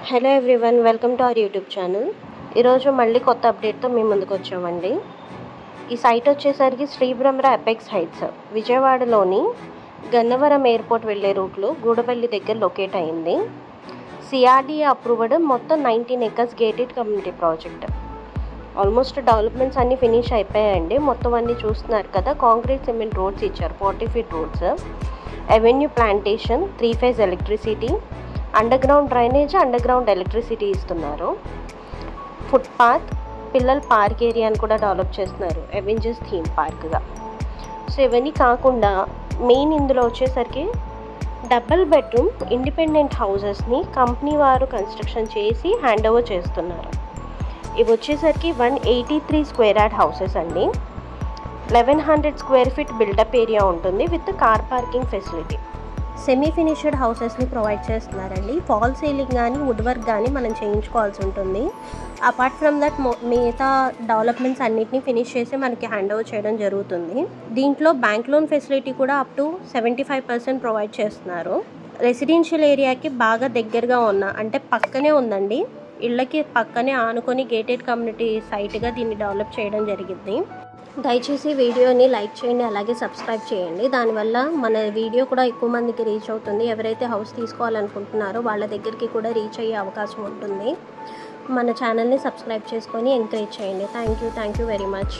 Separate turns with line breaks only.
Hello everyone, welcome to our YouTube channel. ఈరోజు మళ్ళీ కొత్త అప్డేట్తో మేము ముందుకు వచ్చామండి. ఈ సైట్ వచ్చేసరికి శ్రీ బ్రహ్మర అపెక్స్ హైట్స్, విజయవాడలోని గన్నవరం ఎయిర్పోర్ట్ వెళ్ళే రూట్లో గూడవల్లి దగ్గర లొకేట్ అయింది. సిఆర్డీఏ అప్రూవ్డ్ మొత్తం 19 acres gated community project. Almost developments అన్నీ ఫినిష్ అయిపోయాయండి. మొత్తం అన్నీ చూస్తున్నారు కదా. కాంక్రీట్ సిమెంట్ రోడ్స్ ఇచ్చారు, 40 feet roads, avenue plantation, 3 phase electricity, under ground drainage, under ground electricity ఇస్తున్నారు. ఫుట్పాత్, పిల్లల పార్క్ ఏరియాని కూడా డెవలప్ చేస్తున్నారు, అవెంజర్స్ థీమ్ పార్క్గా. సో ఇవన్నీ కాకుండా మెయిన్ ఇందులో వచ్చేసరికి డబుల్ బెడ్రూమ్ ఇండిపెండెంట్ హౌసెస్ని కంపెనీ వారు కన్స్ట్రక్షన్ చేసి హ్యాండ్ ఓవర్ చేస్తున్నారు. ఇవి వచ్చేసరికి 183 square yard హౌసెస్ అండి. 1100 square feet బిల్డప్ ఏరియా ఉంటుంది with car parking facility. Semi finished హౌసెస్ని ప్రొవైడ్ చేస్తున్నారండి. ఫాల్ సీలింగ్ కానీ వుడ్ వర్క్ కానీ మనం చేయించుకోవాల్సి ఉంటుంది. అపార్ట్ ఫ్రమ్ దట్ మిగతా డెవలప్మెంట్స్ అన్నిటిని ఫినిష్ చేసి మనకి హ్యాండ్ ఓవర్ చేయడం జరుగుతుంది. దీంట్లో బ్యాంక్ లోన్ ఫెసిలిటీ కూడా అప్ టు 75% ప్రొవైడ్ చేస్తున్నారు. రెసిడెన్షియల్ ఏరియాకి బాగా దగ్గరగా అంటే పక్కనే ఉందండి. ఇళ్ళకి పక్కనే ఆనుకొని గేటెడ్ కమ్యూనిటీ సైట్గా దీన్ని డెవలప్ చేయడం జరిగింది. దయచేసి వీడియోని లైక్ చేయండి, అలాగే సబ్స్క్రైబ్ చేయండి. దానివల్ల మన వీడియో కూడా ఎక్కువ మందికి రీచ్ అవుతుంది. ఎవరైతే హౌస్ తీసుకోవాలనుకుంటున్నారో వాళ్ళ దగ్గరికి కూడా రీచ్ అయ్యే అవకాశం ఉంటుంది. మన ఛానల్ని సబ్స్క్రైబ్ చేసుకొని ఎంకరేజ్ చేయండి. Thank you very much.